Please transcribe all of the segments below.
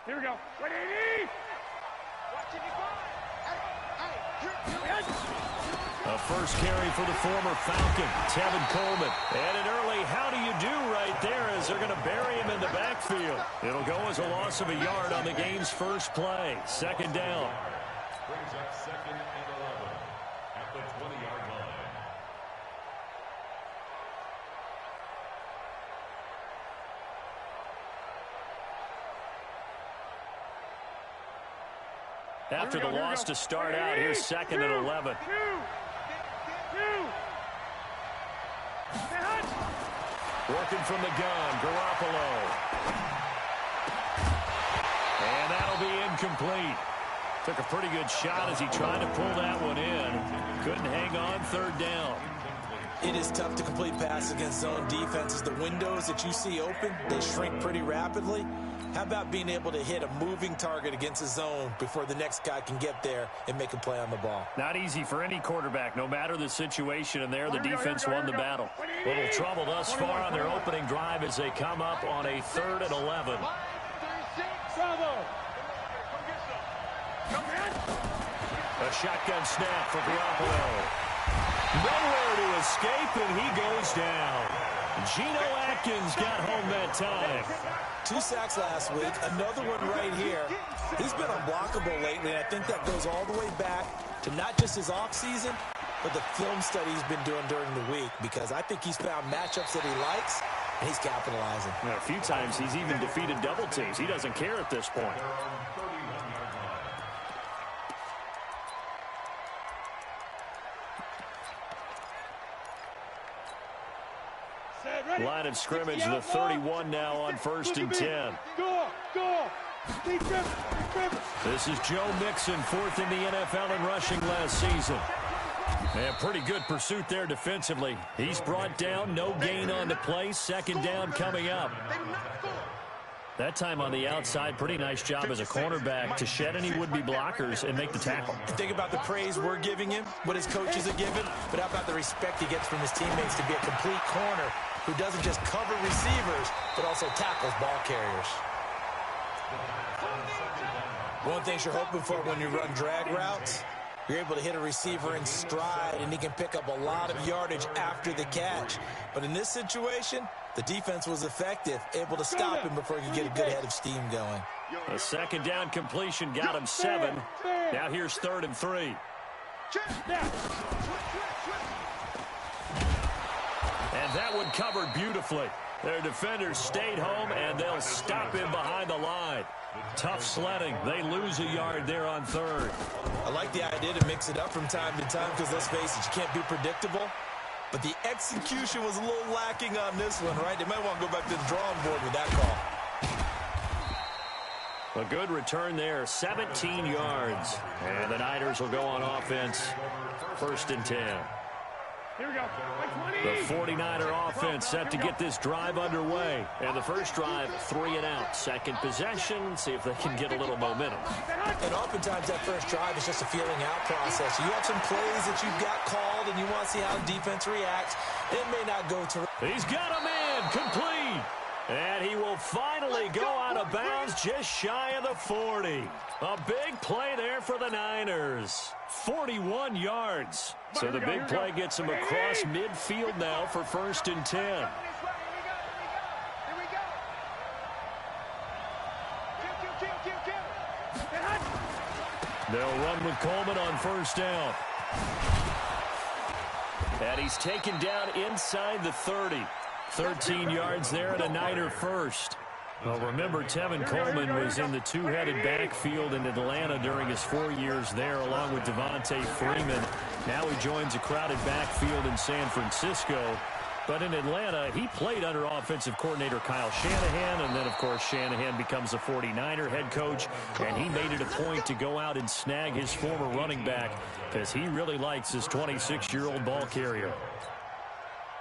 Here we go. 180. A first carry for the former Falcon, Tevin Coleman. And an early how do you do right there as they're going to bury him in the backfield. It'll go as a loss of a yard on the game's first play. Second down. Brings up 2nd and 11 at the 20-yard line. After the loss to start out, here's 2nd and 11. Working from the gun, Garoppolo. And that'll be incomplete. Took a pretty good shot as he tried to pull that one in. Couldn't hang on, 3rd down. It is tough to complete passes against zone defenses. The windows that you see open, they shrink pretty rapidly. How about being able to hit a moving target against a zone before the next guy can get there and make a play on the ball? Not easy for any quarterback, no matter the situation, and there the defense won the battle. Little trouble thus far on their opening drive as they come up on a 3rd and 11. A shotgun snap for Garoppolo. Nowhere to escape, and he goes down. Geno Atkins got home that time. 2 sacks last week, another one right here. He's been unblockable lately, and I think that goes all the way back to not just his offseason, but the film study he's been doing during the week, because I think he's found matchups that he likes, and he's capitalizing. A few times he's even defeated double teams. He doesn't care at this point. Line of scrimmage, the 31 now on 1st and 10. This is Joe Mixon, 4th in the NFL in rushing last season. And pretty good pursuit there defensively. He's brought down, no gain on the play. 2nd down coming up. That time on the outside, pretty nice job as a cornerback to shed any would-be blockers and make the tackle. Think about the praise we're giving him, what his coaches are giving, but how about the respect he gets from his teammates to be a complete corner who doesn't just cover receivers, but also tackles ball carriers. One thing you're hoping for when you run drag routes, you're able to hit a receiver in stride, and he can pick up a lot of yardage after the catch. But in this situation, the defense was effective, able to stop him before he could get a good head of steam going. A 2nd down completion got him 7. Now here's 3rd and 3. And that one covered beautifully. Their defenders stayed home, and they'll stop him behind the line. Tough sledding. They lose a yard there on 3rd. I like the idea to mix it up from time to time because, let's face it, you can't be predictable. But the execution was a little lacking on this one, right? They might want to go back to the drawing board with that call. A good return there, 17 yards. And the Niners will go on offense, 1st and 10. Here we go. The 49er offense set to get this drive underway. And the first drive, 3 and out. Second possession, see if they can get a little momentum. And oftentimes that first drive is just a feeling out process. You have some plays that you've got called, and you want to see how the defense reacts. It may not go to... He's got a man, complete. And he will finally go out of bounds just shy of the 40. A big play there for the Niners. 41 yards. So the big play gets him across midfield now for 1st and 10. They'll run with Coleman on 1st down. And he's taken down inside the 30. 13 yards there and a Niner first. Well, remember, Tevin Coleman was in the two-headed backfield in Atlanta during his 4 years there, along with Devontae Freeman. Now he joins a crowded backfield in San Francisco. But in Atlanta, he played under offensive coordinator Kyle Shanahan, and then, of course, Shanahan becomes a 49er head coach, and he made it a point to go out and snag his former running back because he really likes his 26-year-old ball carrier.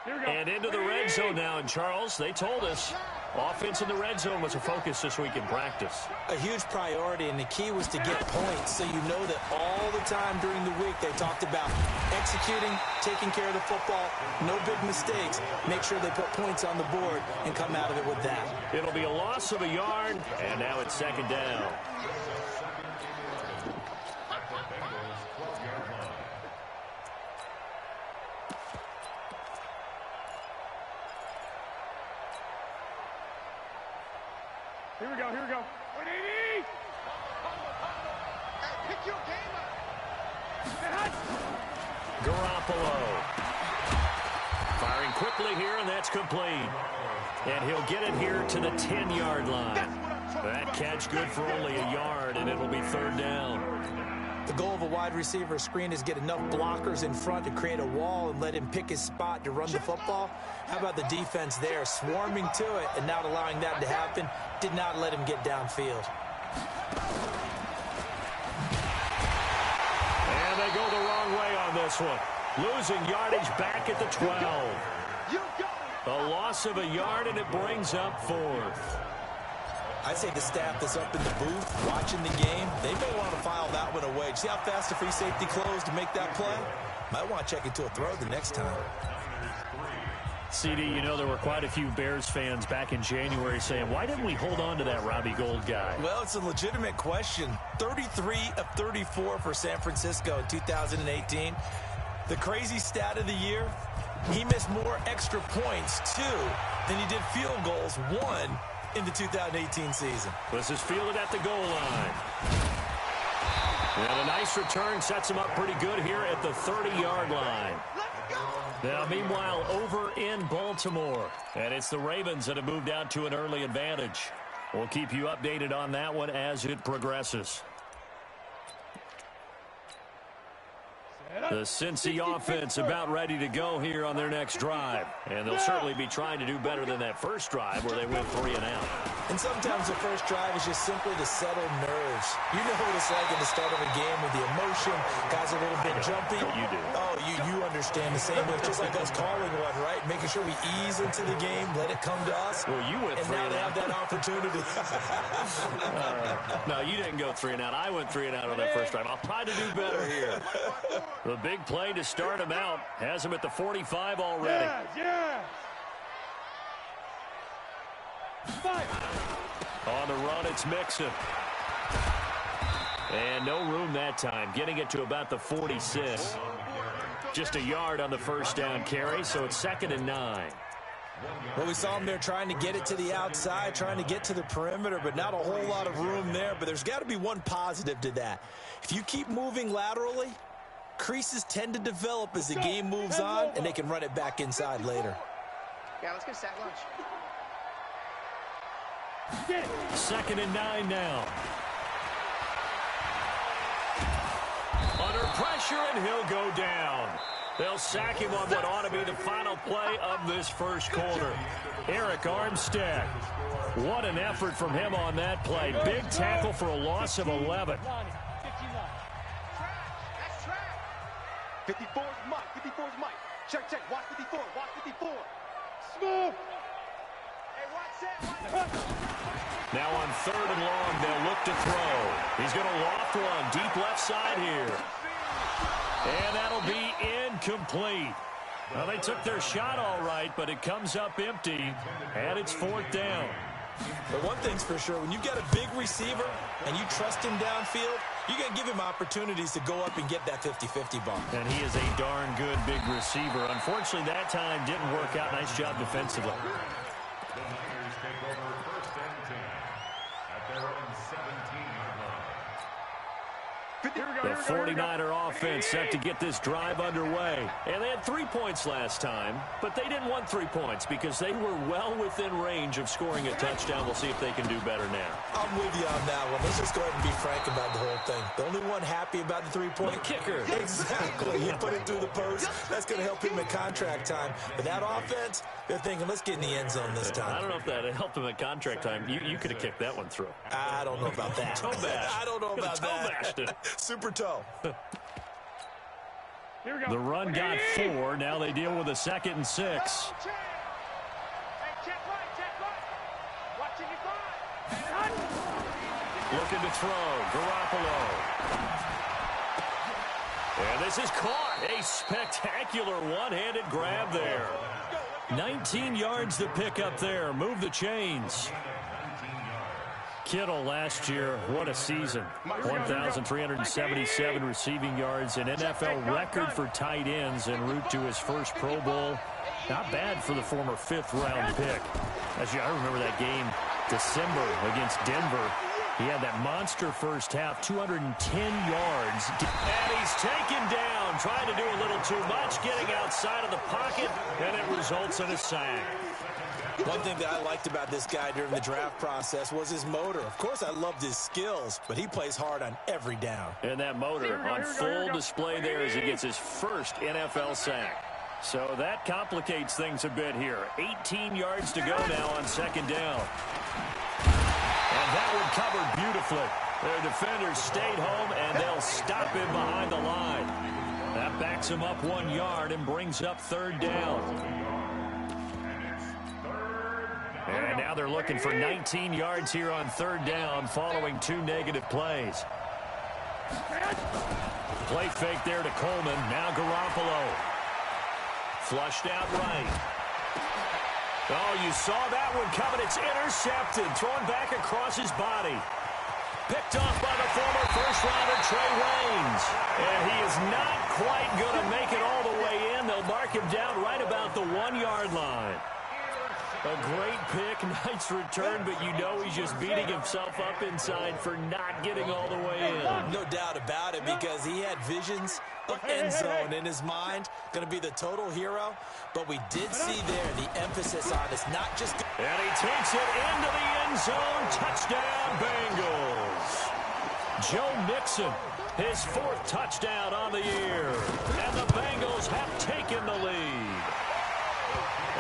And into the red zone now. And, Charles, they told us offense in the red zone was a focus this week in practice. A huge priority, and the key was to get points. So you know that all the time during the week they talked about executing, taking care of the football, no big mistakes. Make sure they put points on the board and come out of it with that. It'll be a loss of a yard, and now it's second down. Here we go, here we go. 180! Hey, pick your game up. Garoppolo. Firing quickly here, and that's complete. And he'll get it here to the 10-yard line. That catch good for only a yard, and it'll be third down. The goal of a wide receiver screen is get enough blockers in front to create a wall and let him pick his spot to run the football. How about the defense there, swarming to it and not allowing that to happen? Did not let him get downfield. And they go the wrong way on this one. Losing yardage back at the 12. A loss of a yard, and it brings up fourth. I'd say the staff that's up in the booth watching the game, they may want to file that one away. See how fast the free safety closed to make that play? Might want to check into a throw the next time. CD, you know there were quite a few Bears fans back in January saying, why didn't we hold on to that Robbie Gould guy? Well, it's a legitimate question. 33 of 34 for San Francisco in 2018. The crazy stat of the year, he missed more extra points, 2, than he did field goals, 1, in the 2018 season. This is fielded at the goal line. And a nice return sets him up pretty good here at the 30-yard line. Now, meanwhile, over in Baltimore. And it's the Ravens that have moved out to an early advantage. We'll keep you updated on that one as it progresses. The Cincy offense about ready to go here on their next drive. And they'll certainly be trying to do better than that first drive where they went 3 and out. And sometimes the first drive is just simply to settle nerves. You know what it's like at the start of a game with the emotion. Guys are a little bit jumpy. You do. Oh, you understand the same way. It's just like us calling one, right? Making sure we ease into the game, let it come to us. Well, you went 3 and and now they out. have that opportunity. No, you didn't go 3 and out. I went 3 and out on that first drive. I'll try to do better here. The big play to start him out has him at the 45 already. Yeah. On the run, it's Mixon. And no room that time, getting it to about the 46. Just a yard on the first down carry, so it's 2nd and 9. Well, we saw him there trying to get it to the outside, trying to get to the perimeter, but not a whole lot of room there. But there's got to be one positive to that. If you keep moving laterally, creases tend to develop as the game moves on, and they can run it back inside later. Yeah, let's get a sack lunch. 2nd and 9 now. Under pressure, and he'll go down. They'll sack him on what ought to be the final play of this first quarter. Eric Armstead. What an effort from him on that play. Big tackle for a loss of 11. 54 is Mike. 54 is Mike. Check, check. Watch 54. Watch 54. Smooth. Hey, watch that. Now on 3rd and long, they'll look to throw. He's going to loft one deep left side here. And that'll be incomplete. Well, they took their shot all right, but it comes up empty, and it's 4th down. But one thing's for sure, when you've got a big receiver and you trust him downfield, you're going to give him opportunities to go up and get that 50-50 ball. And he is a darn good big receiver. Unfortunately, that time didn't work out. Nice job defensively. The Niners take over 1st and 10 at their own 17-yard line. The 49er offense set to get this drive underway. And they had 3 points last time, but they didn't want 3 points because they were well within range of scoring a touchdown. We'll see if they can do better now. I'm with you on that one. Let's just go ahead and be frank about the whole thing. The only one happy about the 3-point The kicker. Exactly. He put it through the post. That's going to help him at contract time. But that offense, they're thinking, let's get in the end zone this time. I don't know if that helped him at contract time. You could have kicked that one through. I don't know about that. Toe bash. I don't know about Toe bashed that. it. Super toe. The run got 4. Now they deal with a 2nd and 6. Looking to throw. Garoppolo. And this is caught. A spectacular one-handed grab there. 19 yards to pick up there. Move the chains. Kittle last year, what a season. 1,377 receiving yards, an NFL record for tight ends en route to his first Pro Bowl. Not bad for the former 5th-round pick. I remember that game, December, against Denver. He had that monster first half, 210 yards. And he's taken down, trying to do a little too much, getting outside of the pocket, and it results in a sack. One thing that I liked about this guy during the draft process was his motor. Of course, I loved his skills, but he plays hard on every down. And that motor on full display there as he gets his first NFL sack. So that complicates things a bit here. 18 yards to go now on 2nd down. And that one covered beautifully. Their defenders stayed home, and they'll stop him behind the line. That backs him up 1 yard and brings up 3rd down. And now they're looking for 19 yards here on 3rd down following 2 negative plays. Play fake there to Coleman. Now Garoppolo. Flushed out right. Oh, you saw that one coming. It's intercepted. Thrown back across his body. Picked off by the former first-rounder Trey Waynes. And he is not quite going to make it all the way in. They'll mark him down right about the 1-yard line. A great pick, nice return, but you know he's just beating himself up inside for not getting all the way in. No doubt about it, because he had visions of end zone in his mind. Going to be the total hero, but we did see there the emphasis on it's not just... And he takes it into the end zone. Touchdown, Bengals. Joe Mixon, his 4th touchdown on the year. And the Bengals have taken the lead.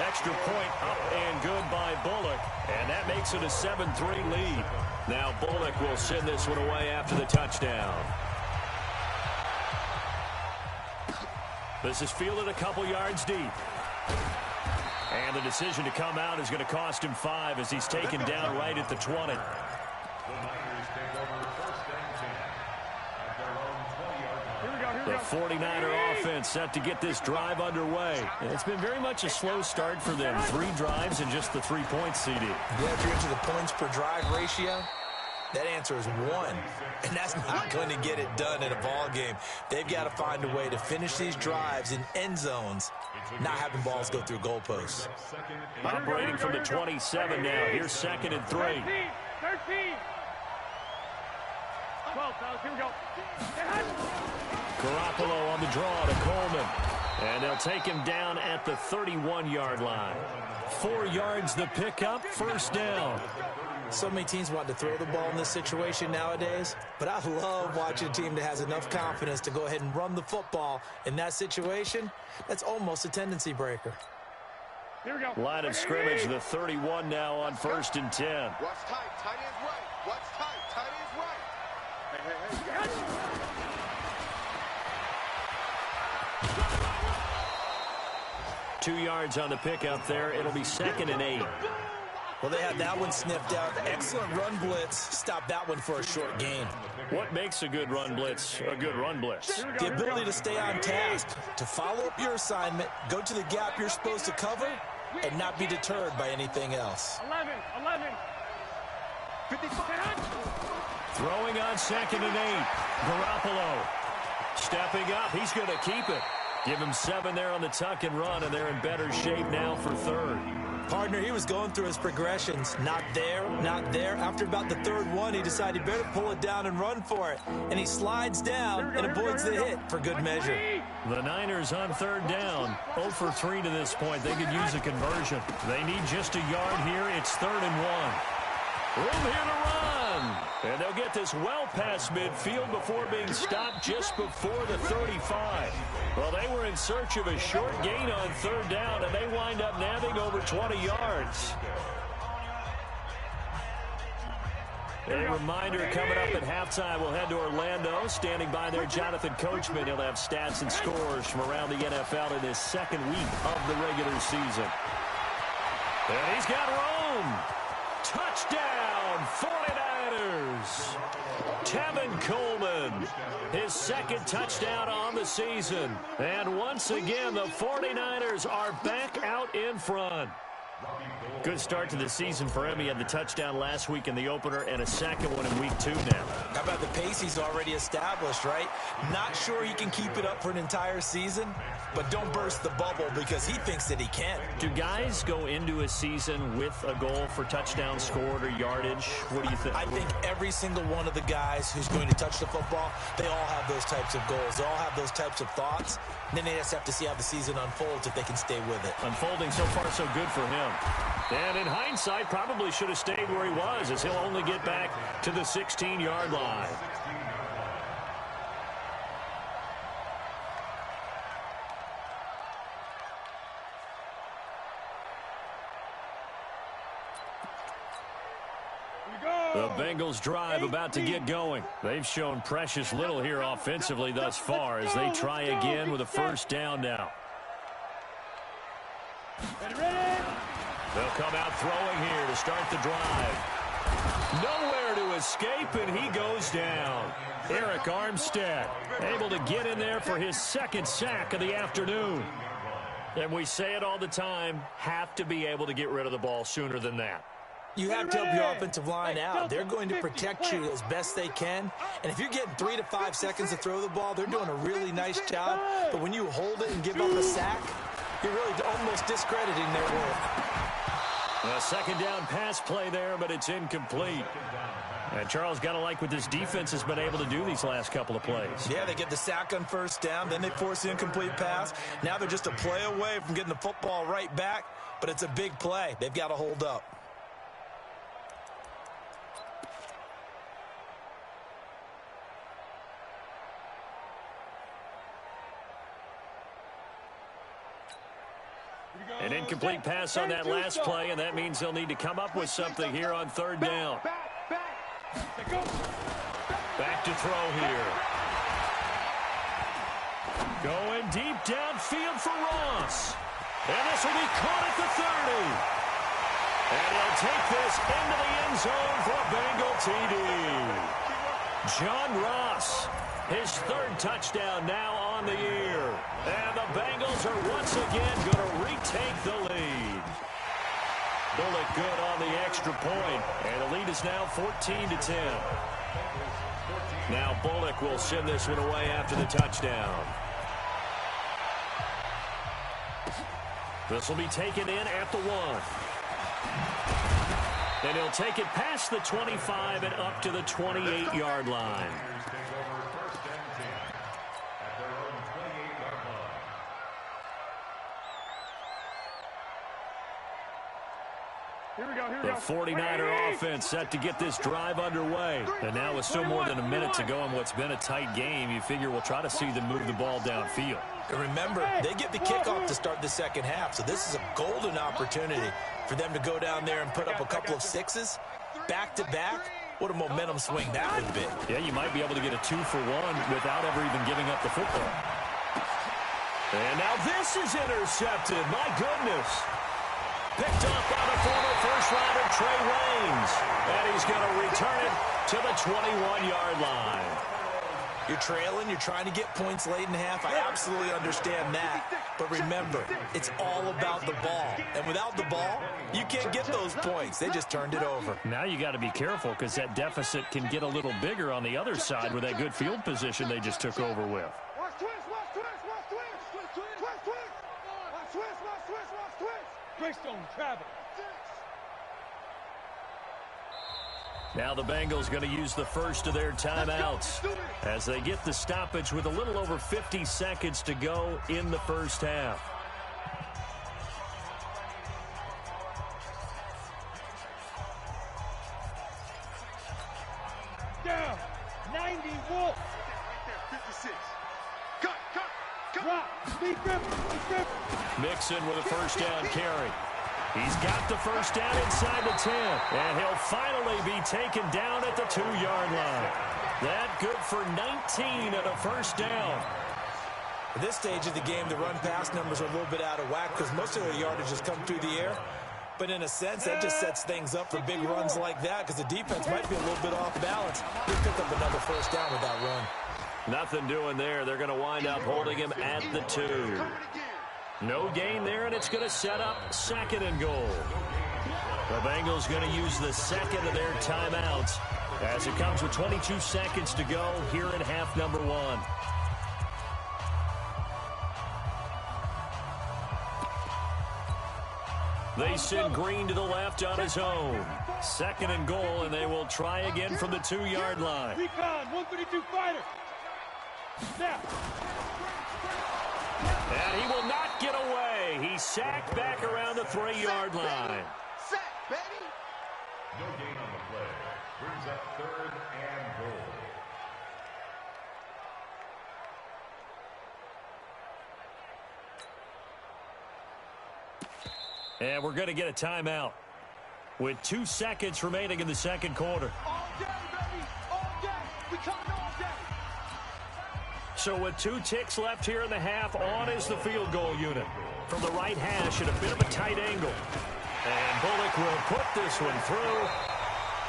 Extra point up and good by Bullock. And that makes it a 7-3 lead. Now Bullock will send this one away after the touchdown. This is fielded a couple yards deep. And the decision to come out is going to cost him 5 as he's taken down right at the 20. The 49er offense set to get this drive underway. And it's been very much a slow start for them. 3 drives and just the 3 points, CD. Yeah, if you're into the points per drive ratio, that answer is 1. And that's not going to get it done in a ball game. They've got to find a way to finish these drives in end zones, not having balls go through goalposts. Operating from the 27 now. Here's 2nd and 3. 13. 12, here we go. Garoppolo on the draw to Coleman. And they'll take him down at the 31-yard line. 4 yards the pickup, 1st down. So many teams want to throw the ball in this situation nowadays, but I love watching a team that has enough confidence to go ahead and run the football in that situation. That's almost a tendency breaker. Here we go. Line of scrimmage, the 31 now on 1st and 10. Watch tight, tight ends right. Watch tight, tight ends right. Hey. 2 yards on the pickup there. It'll be 2nd and 8. Well, they had that one sniffed out. Excellent run blitz. Stop that one for a short gain. What makes a good run blitz a good run blitz? The ability to stay on task, to follow up your assignment, go to the gap you're supposed to cover, and not be deterred by anything else. 11. 55. Throwing on 2nd and 8. Garoppolo stepping up. He's going to keep it. Give him 7 there on the tuck and run, and they're in better shape now for 3rd. Partner, he was going through his progressions. Not there, not there. After about the 3rd one, he decided he better pull it down and run for it. And he slides down and avoids the hit for good measure. The Niners on 3rd down. 0 for 3 to this point. They could use a conversion. They need just a yard here. It's 3rd and 1. Room here to run. And they'll get this well past midfield before being stopped just before the 35. Well, they were in search of a short gain on 3rd down, and they wind up nabbing over 20 yards. A reminder coming up at halftime, we'll head to Orlando. Standing by there, Jonathan Coachman. He'll have stats and scores from around the NFL in his second week of the regular season. And he's got Rome. Touchdown, 49ers. Tevin Coleman, his second touchdown on the season. And once again, the 49ers are back out in front. Good start to the season for him. He had the touchdown last week in the opener and a second one in week 2 now. How about the pace he's already established, right? Not sure he can keep it up for an entire season, but don't burst the bubble because he thinks that he can. Do guys go into a season with a goal for touchdown scored or yardage? What do you think? I think every single one of the guys who's going to touch the football, they all have those types of goals. They all have those types of thoughts. And then they just have to see how the season unfolds if they can stay with it. Unfolding so far so good for him. And in hindsight, probably should have stayed where he was, as he'll only get back to the 16-yard line. The Bengals drive about to get going. They've shown precious little here offensively thus far as they try again with a first down now. They'll come out throwing here to start the drive. Nowhere to escape, and he goes down. Eric Armstead able to get in there for his second sack of the afternoon. And we say it all the time, have to be able to get rid of the ball sooner than that. You have to help your offensive line out. They're going to protect you as best they can. And if you're getting 3 to 5 seconds to throw the ball, they're doing a really nice job. But when you hold it and give up a sack, you're really almost discrediting their work. A second down pass play there, but it's incomplete. And Charles, got to like what this defense has been able to do these last couple of plays. Yeah, they get the sack on first down, then they force the incomplete pass. Now they're just a play away from getting the football right back, but it's a big play. They've got to hold up. An incomplete pass on that last play, and that means they'll need to come up with something here on third down. Back to throw here. Going deep downfield for Ross. And this will be caught at the 30. And he'll take this into the end zone for a Bengal TD. John Ross, his third touchdown now on the year. And the Bengals are once again going to retake the lead. Bullock good on the extra point, and the lead is now 14-10. Now Bullock will send this one away after the touchdown. This will be taken in at the 1. And he'll take it past the 25 and up to the 28-yard line. The 49er offense set to get this drive underway. And now with still more than a minute to go in what's been a tight game, you figure we'll try to see them move the ball downfield. And remember, they get the kickoff to start the second half, so this is a golden opportunity for them to go down there and put up a couple of sixes back-to-back. What a momentum swing that would be. Yeah, you might be able to get a 2-for-1 without ever even giving up the football. And now this is intercepted. My goodness. Picked up by the former first-rounder Trey Waynes. And he's going to return it to the 21-yard line. You're trailing, you're trying to get points late in half. I absolutely understand that. But remember, it's all about the ball. And without the ball, you can't get those points. They just turned it over. Now you got to be careful because that deficit can get a little bigger on the other side with that good field position they just took over with. Now the Bengals going to use the first of their timeouts as they get the stoppage with a little over 50 seconds to go in the first half. Down, 90 Wolf. 56. Cut. Mixon with a first down carry. He's got the first down inside the 10. And he'll finally be taken down at the 2-yard line. That good for 19 and a first down. At this stage of the game, the run-pass numbers are a little bit out of whack because most of their yardage has come through the air. But in a sense, that just sets things up for big runs like that because the defense might be a little bit off balance. He'll pick up another first down with that run. Nothing doing there. They're going to wind up holding him at the 2. No gain there, and it's going to set up 2nd and goal. The Bengals going to use the second of their timeouts as it comes with 22 seconds to go here in half number 1. They send Green to the left on his own. 2nd and goal, and they will try again from the 2-yard line. Recon, 132 fighter. Snap. And he will not get away. He's sacked back around the 3-yard line. Sack, baby. No gain on the play. Brings up 3rd and goal. And we're going to get a timeout with 2 seconds remaining in the 2nd quarter. All day, baby. All day. We coming all day. So with 2 ticks left here in the half, on is the field goal unit. From the right hash at a bit of a tight angle. And Bullock will put this one through.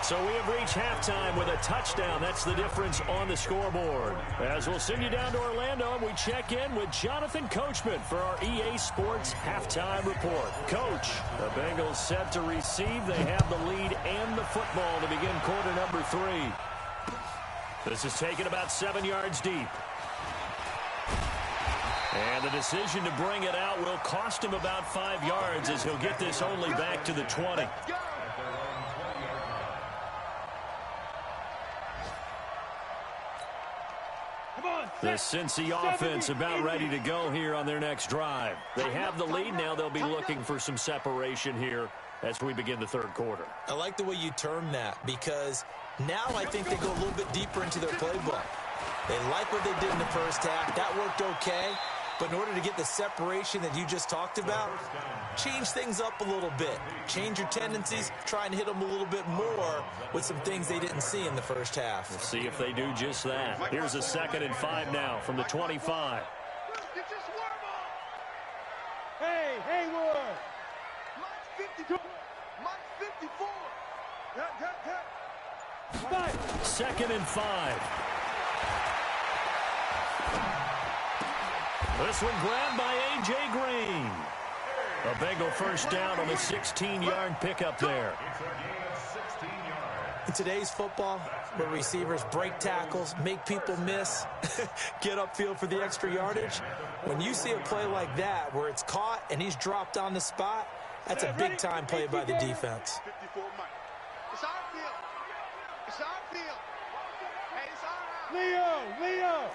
So we have reached halftime with a touchdown. That's the difference on the scoreboard. As we'll send you down to Orlando, and we check in with Jonathan Coachman for our EA Sports Halftime Report. Coach, the Bengals set to receive. They have the lead and the football to begin quarter number 3. This is taken about 7 yards deep. And the decision to bring it out will cost him about 5 yards as he'll get this only back to the 20. The Cincy offense about ready to go here on their next drive. They have the lead now. They'll be looking for some separation here as we begin the 3rd quarter. I like the way you term that because now I think they go a little bit deeper into their playbook. They like what they did in the first half. That worked okay. But in order to get the separation that you just talked about, change things up a little bit. Change your tendencies. Try and hit them a little bit more with some things they didn't see in the first half. We'll see if they do just that. Here's a 2nd and 5 now from the 25. Hey, Hayward. Mike's 52. Mike's 54. Yeah. 2nd and 5. This one grabbed by A.J. Green. A Bengal first down on the 16-yard pickup there. It's a gain of 16 yards. In today's football, where receivers break tackles, make people miss, get upfield for the extra yardage, when you see a play like that where it's caught and he's dropped on the spot, that's a big-time play by the defense. 54 Mike. It's our field. It's our field. Hey, it's our Leo.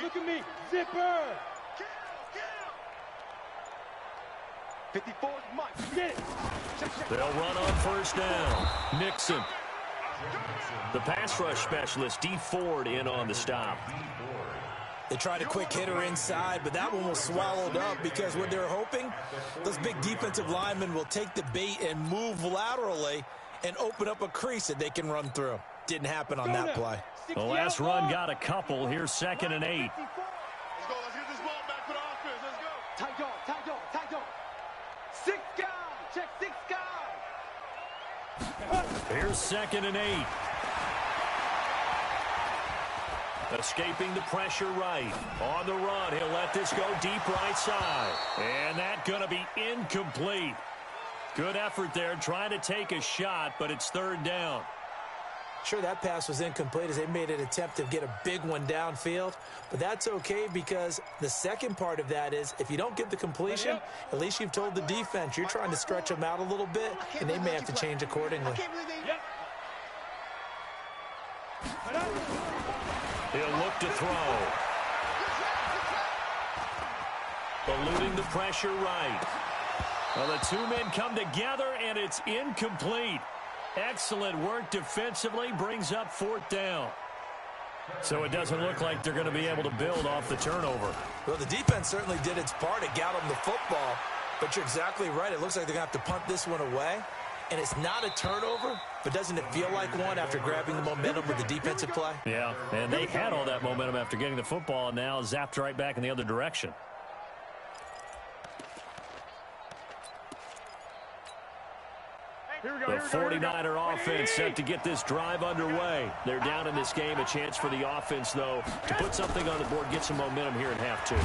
Look at me. Zipper. 54 Mike. Get it. They'll run on first down. Nixon. The pass rush specialist, D. Ford, in on the stop. They tried a quick hitter inside, but that one was swallowed up because what they're hoping, those big defensive linemen will take the bait and move laterally and open up a crease that they can run through. Didn't happen on that play. The last run got a couple. Here's 2nd and 8. Let's go. Let's get this ball back for the offense. Let's go. Tight dog. 6 guys. Check 6 guys. Here's 2nd and 8. Escaping the pressure right. On the run, he'll let this go deep right side. And that's going to be incomplete. Good effort there, trying to take a shot, but it's 3rd down. Sure, that pass was incomplete as they made an attempt to get a big one downfield, but that's okay because the second part of that is if you don't get the completion, at least you've told the defense you're trying to stretch them out a little bit, and they may have to change accordingly. He'll look to throw. Eluding the pressure right. Well, the 2 men come together, and it's incomplete. Excellent work defensively, brings up 4th down. So it doesn't look like they're going to be able to build off the turnover. Well, the defense certainly did its part. It got them the football. But you're exactly right. It looks like they're going to have to punt this one away. And it's not a turnover, but doesn't it feel like one after grabbing the momentum with the defensive play? Yeah, and they had all that momentum after getting the football, and now zapped right back in the other direction. The 49er offense set to get this drive underway. They're down in this game. A chance for the offense, though, to put something on the board, get some momentum here in half two.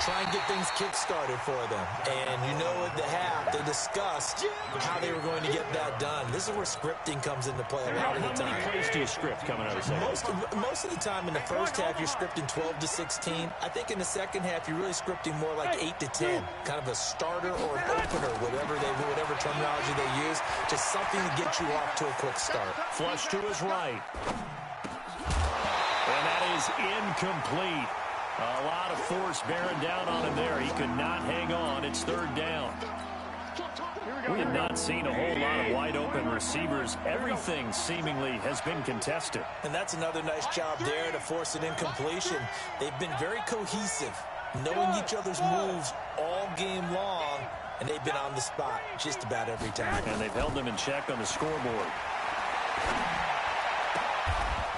Try and get things kick-started for them. And you know at the half, they discussed how they were going to get that done. This is where scripting comes into play a lot of the time. How many plays do you script coming out of the second? Most of the time in the first half, you're scripting 12 to 16. I think in the second half, you're really scripting more like 8 to 10. Kind of a starter or an opener, whatever terminology they use. Just something to get you off to a quick start. Flush to his right. And that is incomplete. A lot of force bearing down on him there. He could not hang on. It's third down. We have not seen a whole lot of wide-open receivers. Everything seemingly has been contested. And that's another nice job there to force an incompletion. They've been very cohesive, knowing each other's moves all game long. And they've been on the spot just about every time. And they've held them in check on the scoreboard.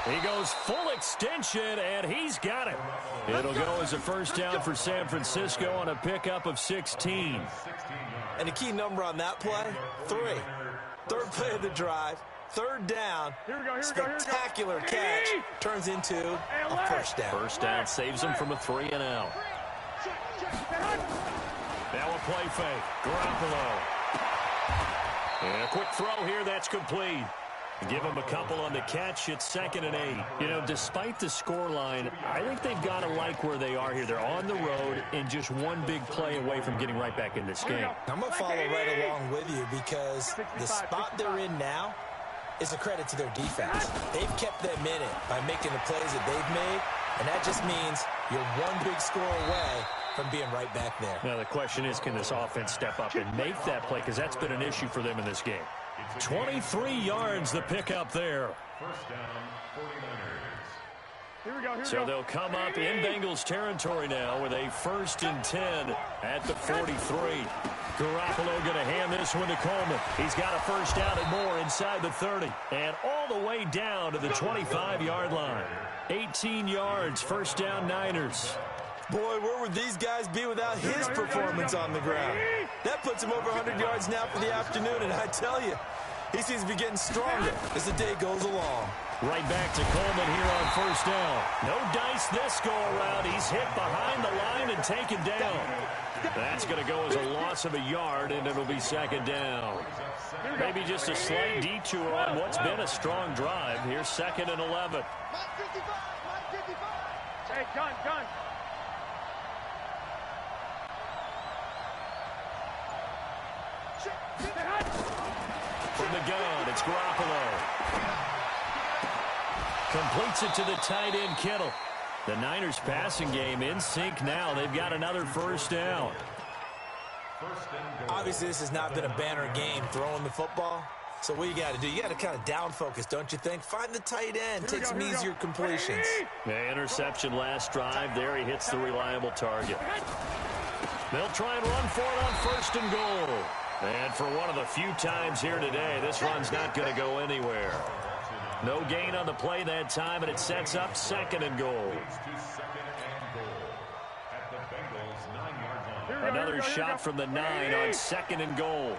He goes full extension, and he's got it. It'll go as a first down for San Francisco on a pickup of 16. And the key number on that play, 3. Third play of the drive, third down, spectacular catch, turns into a first down. First down saves him from a 3-and-out. Now a play fake. Garoppolo. And a quick throw here. That's complete. Give him a couple on the catch. It's 2nd and 8. You know, despite the scoreline, I think they've got to like where they are here. They're on the road and just one big play away from getting right back in this game. I'm going to follow right along with you because the spot they're in now is a credit to their defense. They've kept them in it by making the plays that they've made, and that just means you're one big score away from being right back there. Now the question is, can this offense step up and make that play? Because that's been an issue for them in this game. 23 yards the pickup there. First down, 49ers. So they'll come up in Bengals territory now with a 1st and 10 at the 43. Garoppolo going to hand this one to Coleman. He's got a first down and more inside the 30. And all the way down to the 25-yard line. 18 yards, first down Niners. Boy, where would these guys be without his performance on the ground? That puts him over 100 yards now for the afternoon, and I tell you, he seems to be getting stronger as the day goes along. Right back to Coleman here on first down. No dice this go-around. He's hit behind the line and taken down. That's going to go as a loss of a yard, and it'll be 2nd down. Maybe just a slight detour on what's been a strong drive. Here's 2nd and 11. Hey, gun. From the gun, it's Garoppolo. Completes it to the tight end, Kittle. The Niners passing game in sync now. They've got another first down. Obviously, this has not been a banner game throwing the football. So what you got to do, you got to kind of down focus, don't you think? Find the tight end, take some easier completions. The interception last drive. There he hits the reliable target. They'll try and run for it on 1st and goal. And for one of the few times here today, this run's not going to go anywhere. No gain on the play that time, and it sets up 2nd and goal. Another shot from the 9 on 2nd and goal.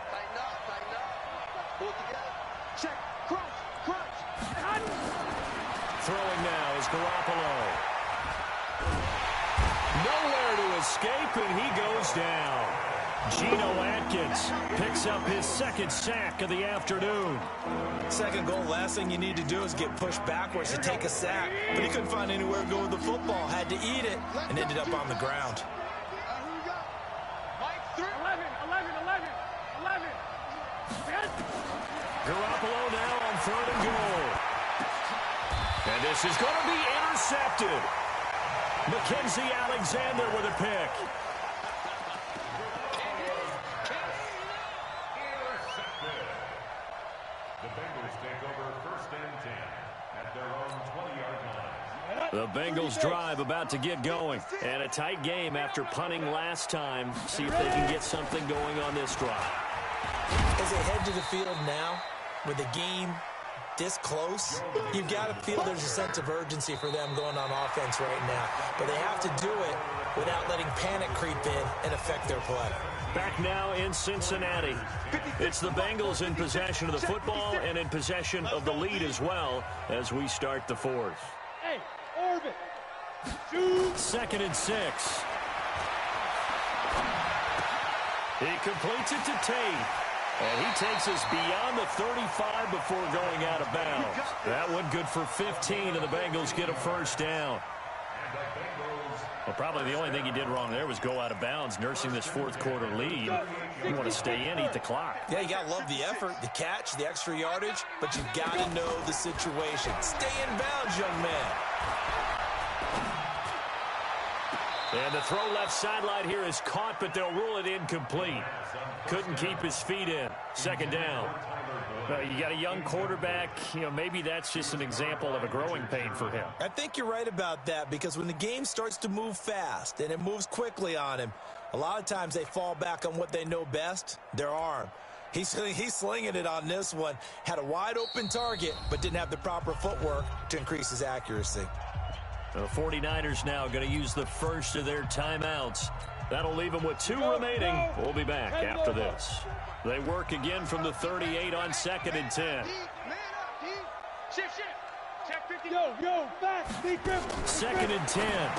Throwing now is Garoppolo. Nowhere to escape, and he goes down. Geno Atkins picks up his 2nd sack of the afternoon. 2nd goal, last thing you need to do is get pushed backwards to take a sack. But he couldn't find anywhere to go with the football, had to eat it, and ended up on the ground. 11. Garoppolo now on 3rd and goal. And this is going to be intercepted. Mackenzie Alexander with a pick. The Bengals take over 1st and 10 at their own 20-yard line. The Bengals drive about to get going. And a tight game after punting last time. See if they can get something going on this drive. As they head to the field now, with the game this close, you've got to feel there's a sense of urgency for them going on offense right now. But they have to do it without letting panic creep in and affect their play. Back now in Cincinnati. It's the Bengals in possession of the football and in possession of the lead as well as we start the fourth. Hey, Orbit. Shoot. 2nd and 6. He completes it to Tate. And he takes us beyond the 35 before going out of bounds. That one good for 15, and the Bengals get a first down. Well, probably the only thing he did wrong there was go out of bounds, nursing this fourth quarter lead. You want to stay in, eat the clock. Yeah, you got to love the effort, the catch, the extra yardage, but you've got to know the situation. Stay in bounds, young man. And the throw left sideline here is caught, but they'll rule it incomplete. Couldn't keep his feet in. 2nd down. You got a young quarterback. You know, maybe that's just an example of a growing pain for him. I think you're right about that, because when the game starts to move fast and it moves quickly on him, a lot of times they fall back on what they know best, their arm. He's slinging it on this one. Had a wide open target, but didn't have the proper footwork to increase his accuracy. The 49ers now going to use the first of their timeouts. That'll leave them with 2 remaining. We'll be back after this. They work again from the 38 on 2nd and 10. Shift. Check 50. Yo, back. 2nd and 10.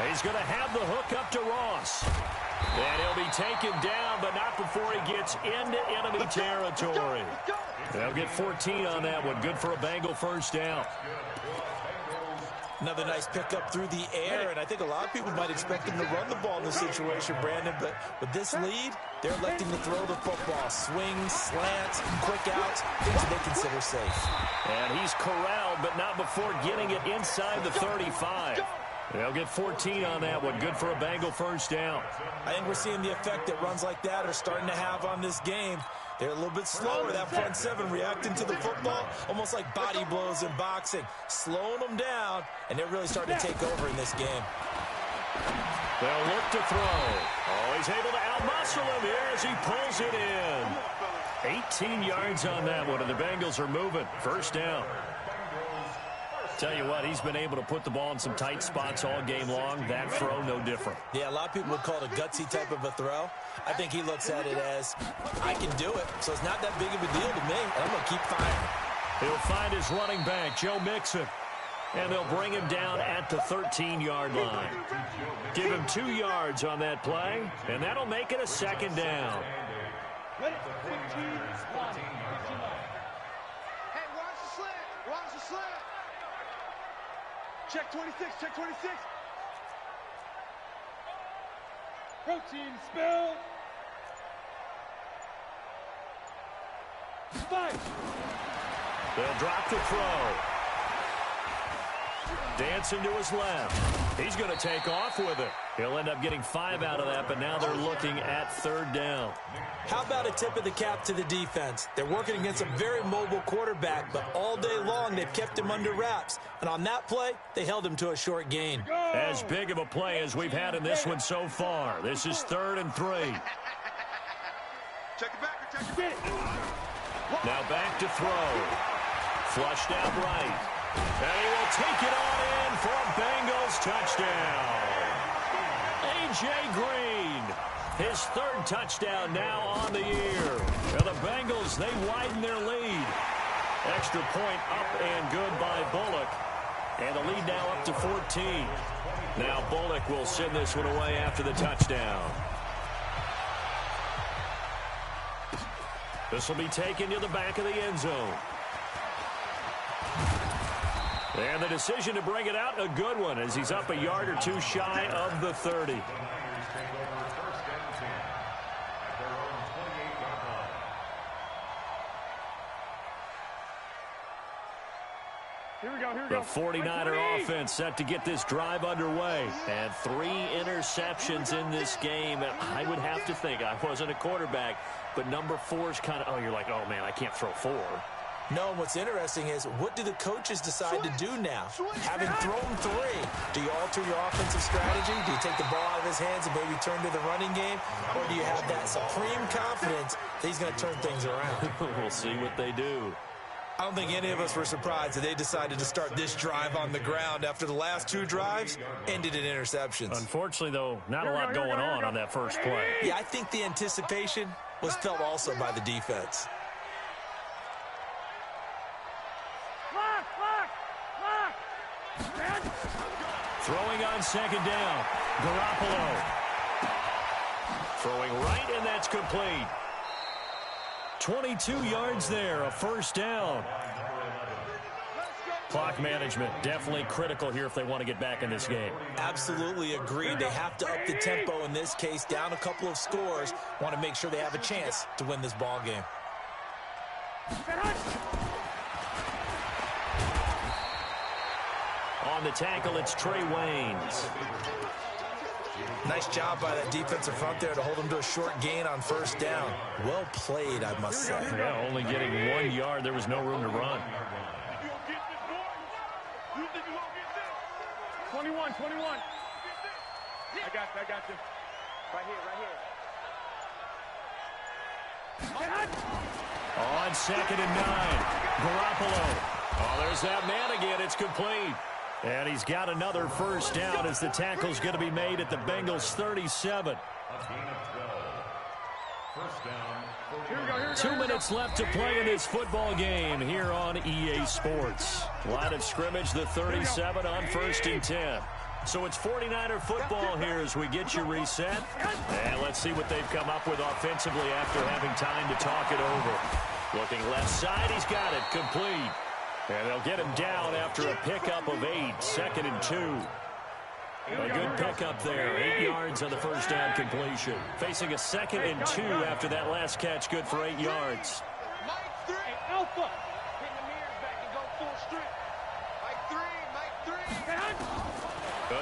He's going to have the hook up to Ross. And he'll be taken down, but not before he gets into enemy territory. They'll get 14 on that one. Good for a Bengal first down. Another nice pickup through the air, and I think a lot of people might expect him to run the ball in this situation, Brandon, but with this lead, they're electing to throw the football. Swings, slants, quick outs, things that they consider safe. And he's corralled, but not before getting it inside the 35. They'll get 14 on that one. Good for a Bengal first down. I think we're seeing the effect that runs like that are starting to have on this game. They're a little bit slower, that front seven, reacting to the football, almost like body blows in boxing, slowing them down, and they're really starting to take over in this game. They'll look to throw. Oh, he's able to outmuscle him here as he pulls it in. 18 yards on that one, and the Bengals are moving. First down. Tell you what, he's been able to put the ball in some tight spots all game long. That throw, no different. Yeah, a lot of people would call it a gutsy type of a throw. I think he looks at it as, I can do it, so it's not that big of a deal to me, and I'm going to keep firing. He'll find his running back, Joe Mixon, and they'll bring him down at the 13-yard line. Give him 2 yards on that play, and that'll make it a 2nd down. Hey, watch the slant. Watch the slant. Check 26. Check 26. Protein spill. 5. They'll drop the throw. Dancing to his left. He's going to take off with it. He'll end up getting 5 out of that, but now they're looking at 3rd down. How about a tip of the cap to the defense? They're working against a very mobile quarterback, but all day long they've kept him under wraps. And on that play, they held him to a short gain. As big of a play as we've had in this one so far. This is 3rd and 3. Check it back. Check it back. Now back to throw. Flushed out right. And he will take it on in for a Bengals touchdown. A.J. Green, his 3rd touchdown now on the year. Now the Bengals, they widen their lead. Extra point up and good by Bullock. And the lead now up to 14. Now Bullock will send this one away after the touchdown. This will be taken to the back of the end zone. And the decision to bring it out, a good one, as he's up a yard or 2 shy of the 30. Here we go. The 49er offense set to get this drive underway. And 3 interceptions in this game. I would have to think, I wasn't a quarterback, but number 4 is kind of, oh, you're like, oh, man, I can't throw 4. No, and what's interesting is, what do the coaches decide to do now? Having thrown 3, do you alter your offensive strategy? Do you take the ball out of his hands and maybe turn to the running game? Or do you have that supreme confidence that he's going to turn things around? We'll see what they do. I don't think any of us were surprised that they decided to start this drive on the ground after the last 2 drives ended in interceptions. Unfortunately, though, not a lot going on that first play. Yeah, I think the anticipation was felt also by the defense. Throwing on second down. Garoppolo. Throwing right, and that's complete. 22 yards there, a first down. Clock management, definitely critical here if they want to get back in this game. Absolutely agreed. They have to up the tempo in this case, down a couple of scores. Want to make sure they have a chance to win this ball game. On the tackle, it's Trey Waynes. Nice job by that defensive front there to hold them to a short gain on first down. Well played, I must say. Yeah, only getting 1 yard. There was no room to run. 21. I got you. Right here. On second and 9, Garoppolo. Oh, there's that man again. It's complete. And he's got another first down as the tackle's going to be made at the Bengals 37. 2 minutes left to play in this football game here on EA Sports. Line of scrimmage, the 37 on 1st and 10. So it's 49er football here as we get you reset. And let's see what they've come up with offensively after having time to talk it over. Looking left side, he's got it, complete. And they'll get him down after a pickup of 8, 2nd and 2. A good pickup there, 8 yards on the first down completion. Facing a 2nd and 2 after that last catch, good for 8 yards. Alpha. Bring the mirrors back and go full strip. Mike 3.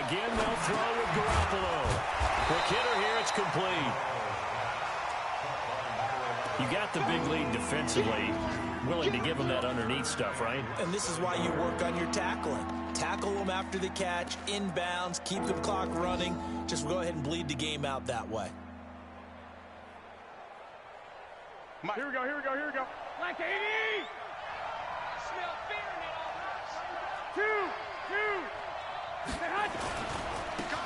Again, they'll throw with Garoppolo. Quick hitter here, it's complete. You got the big lead defensively. Willing to give them that underneath stuff, right? And this is why you work on your tackling. Tackle them after the catch, inbounds, keep the clock running. Just go ahead and bleed the game out that way. Here we go. Like 80! Smell fear in it all. 2.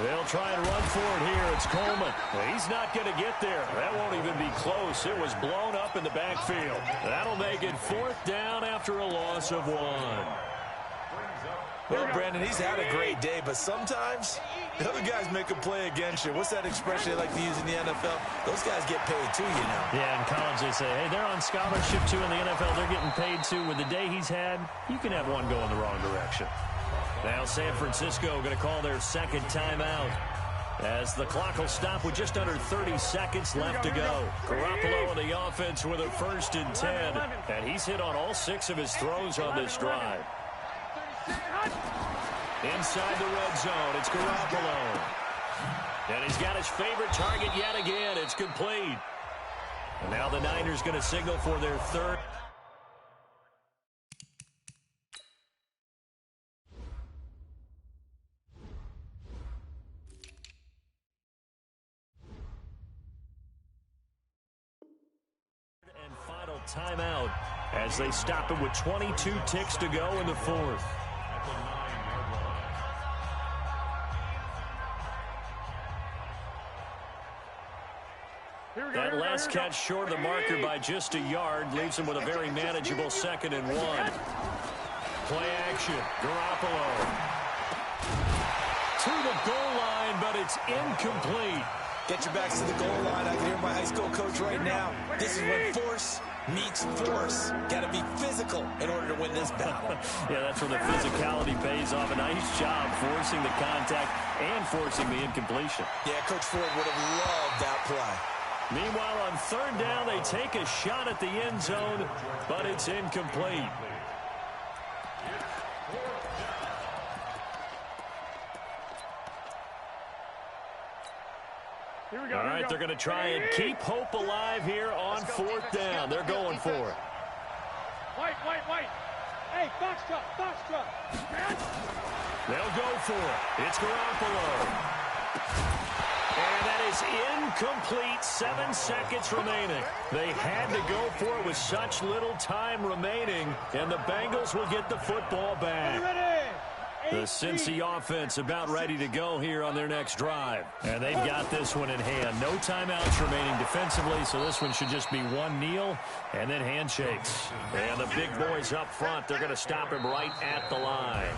They'll try and run for it here. It's Coleman. He's not going to get there. That won't even be close. It was blown up in the backfield. That'll make it 4th down after a loss of 1. Well, Brandon, he's had a great day, but sometimes the other guys make a play against you. What's that expression they like to use in the NFL? Those guys get paid too, you know. Yeah, in college they say, hey, they're on scholarship too. In the NFL, they're getting paid too. With the day he's had, you can have one go in the wrong direction. Now San Francisco going to call their 2nd timeout as the clock will stop with just under 30 seconds left to go. Garoppolo on the offense with a 1st and 10, and he's hit on all 6 of his throws on this drive. Inside the red zone, it's Garoppolo. And he's got his favorite target yet again. It's complete. And now the Niners going to signal for their 3rd. Timeout as they stop it with 22 ticks to go in the 4th. That last catch short of the marker by just a yard leaves him with a very manageable 2nd and 1. Play action. Garoppolo to the goal line, but it's incomplete. Get your backs to the goal line. I can hear my high school coach right now. This is when force meets force. Got to be physical in order to win this battle. Yeah, that's where the physicality pays off. A nice job forcing the contact and forcing the incompletion. Yeah, Coach Ford would have loved that play. Meanwhile, on 3rd down, they take a shot at the end zone, but it's incomplete. All right, they're going to try and keep hope alive here on 4th down. They're going for it. White. Hey, box truck. They'll go for it. It's Garoppolo. And that is incomplete. 7 seconds remaining. They had to go for it with such little time remaining, and the Bengals will get the football back. The Cincy offense about ready to go here on their next drive. And they've got this one in hand. No timeouts remaining defensively, so this one should just be one kneel and then handshakes. And the big boys up front, they're going to stop him right at the line.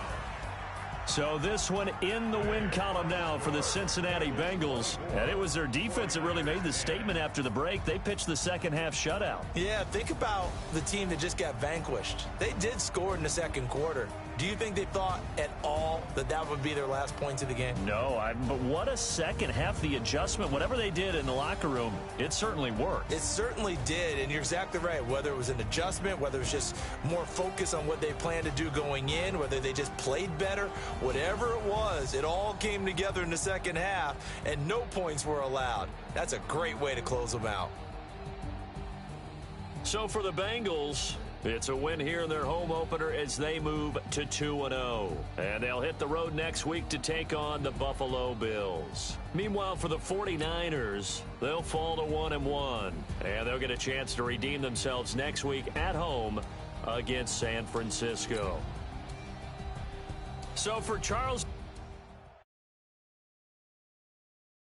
So this one in the win column now for the Cincinnati Bengals. And it was their defense that really made the statement after the break. They pitched the second half shutout. Yeah, think about the team that just got vanquished. They did score in the second quarter. Do you think they thought at all that that would be their last points of the game? No, but what a second half. The adjustment, whatever they did in the locker room, it certainly worked. It certainly did, and you're exactly right. Whether it was an adjustment, whether it was just more focus on what they planned to do going in, whether they just played better, whatever it was, it all came together in the second half, and no points were allowed. That's a great way to close them out. So for the Bengals, it's a win here in their home opener as they move to 2-0. And they'll hit the road next week to take on the Buffalo Bills. Meanwhile, for the 49ers, they'll fall to 1-1. And they'll get a chance to redeem themselves next week at home against San Francisco. So for Charles...